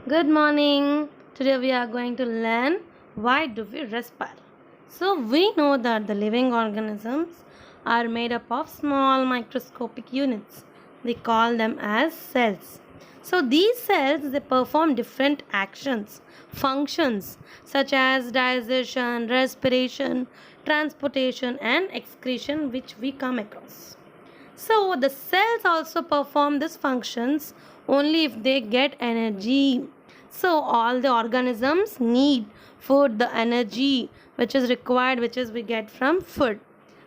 Good morning. Today we are going to learn why do we respire. So we know that the living organisms are made up of small microscopic units. We call them as cells. So these cells they perform different actions, functions such as digestion, respiration, transportation and excretion which we come across. So the cells also perform these functions only if they get energy. So all the organisms need food, the energy which is required, which is we get from food.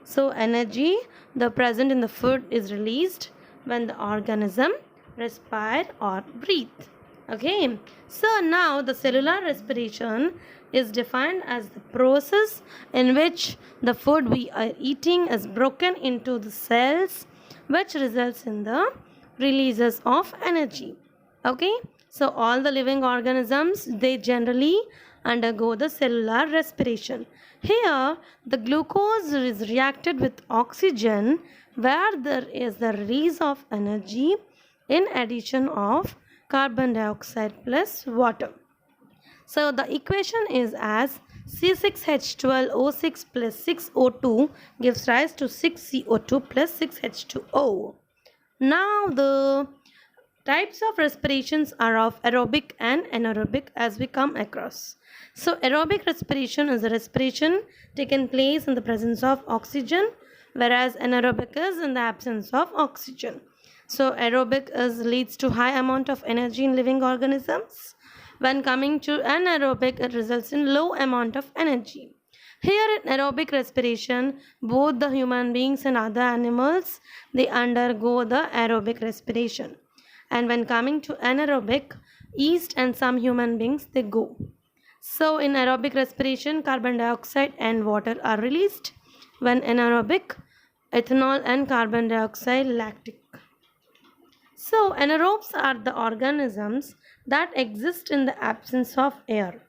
So energy, the present in the food is released when the organism respire or breathe. Okay, so now the cellular respiration is defined as the process in which the food we are eating is broken into the cells, which results in the releases of energy. Okay, so all the living organisms they generally undergo the cellular respiration. Here, the glucose is reacted with oxygen, where there is the release of energy in addition of carbon dioxide plus water. So the equation is as C6H12O6 plus 6O2 gives rise to 6CO2 plus 6H2O. Now the types of respirations are of aerobic and anaerobic as we come across. So aerobic respiration is a respiration taken place in the presence of oxygen, whereas anaerobic is in the absence of oxygen. So aerobic is leads to high amount of energy in living organisms. When coming to anaerobic, it results in low amount of energy. Here in aerobic respiration, both the human beings and other animals they undergo the aerobic respiration. And when coming to anaerobic, yeast and some human beings they go. So in aerobic respiration, carbon dioxide and water are released. When anaerobic, ethanol and carbon dioxide lactic. So, anaerobes are the organisms that exist in the absence of air.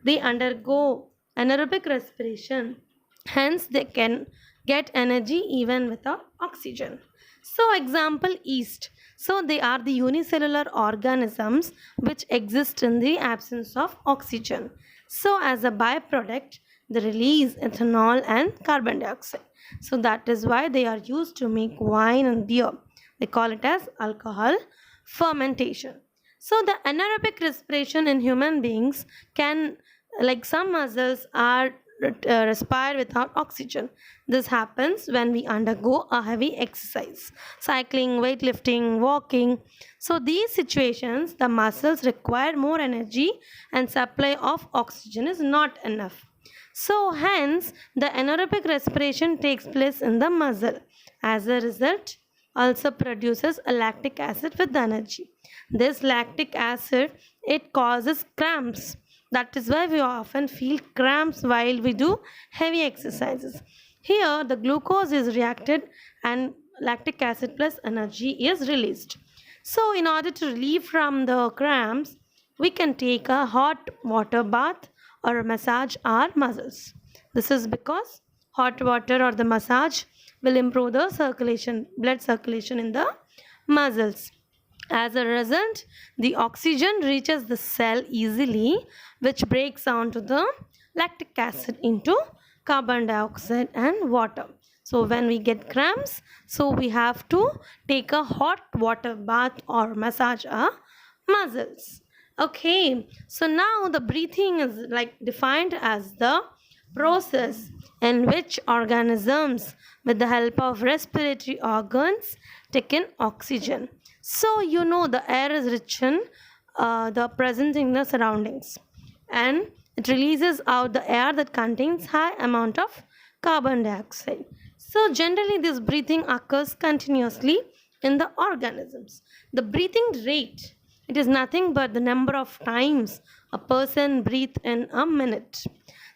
They undergo anaerobic respiration, hence, they can get energy even without oxygen. So, example yeast. So, they are the unicellular organisms which exist in the absence of oxygen. So, as a byproduct, they release ethanol and carbon dioxide. So, that is why they are used to make wine and beer. They call it as alcohol fermentation. So the anaerobic respiration in human beings can, like some muscles are respire without oxygen. This happens when we undergo a heavy exercise, cycling, weightlifting, walking. So these situations, the muscles require more energy and supply of oxygen is not enough. So hence the anaerobic respiration takes place in the muscle. As a result, also produces a lactic acid with energy. This lactic acid it causes cramps. That is why we often feel cramps while we do heavy exercises. Here the glucose is reacted and lactic acid plus energy is released. So in order to relieve from the cramps, we can take a hot water bath or massage our muscles. This is because hot water or the massage will improve the circulation, blood circulation in the muscles. As a result, the oxygen reaches the cell easily, which breaks down to the lactic acid into carbon dioxide and water. So when we get cramps, so we have to take a hot water bath or massage our muscles. Okay, so now the breathing is like defined as the process in which organisms with the help of respiratory organs take in oxygen. So you know the air is rich in the present in the surroundings, and it releases out the air that contains high amount of carbon dioxide. So generally this breathing occurs continuously in the organisms. The breathing rate, it is nothing but the number of times a person breathes in a minute.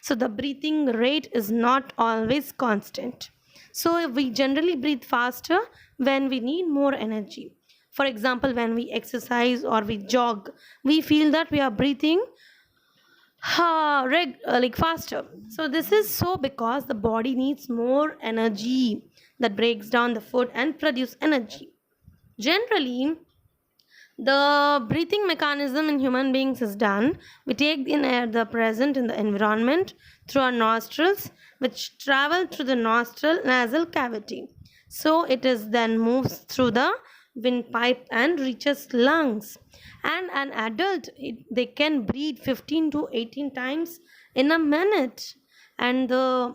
So the breathing rate is not always constant. So we generally breathe faster when we need more energy. For example, when we exercise or we jog, we feel that we are breathing like faster. So this is so because the body needs more energy that breaks down the food and produce energy. Generally, The breathing mechanism in human beings is done. We take in air the present in the environment through our nostrils, which travel through the nostril nasal cavity. So it is then moves through the windpipe and reaches lungs. And an adult, they can breathe 15 to 18 times in a minute. And the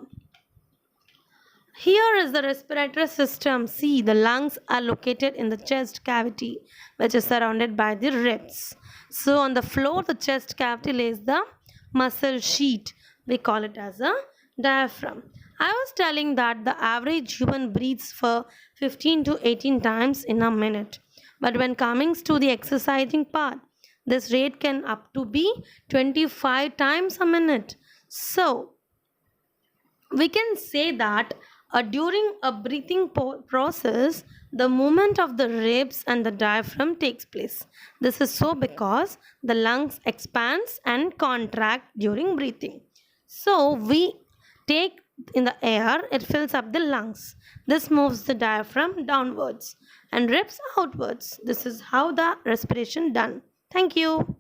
here is the respiratory system. See, the lungs are located in the chest cavity, which is surrounded by the ribs. So, on the floor, the chest cavity lays the muscle sheet. We call it as a diaphragm. I was telling that the average human breathes for 15 to 18 times in a minute. But when coming to the exercising part, this rate can up to be 25 times a minute. So, we can say that during a breathing process the movement of the ribs and the diaphragm takes place. This is so because the lungs expands and contract during breathing. So we take in the air, it fills up the lungs. This moves the diaphragm downwards and ribs outwards. This is how the respiration done. Thank you.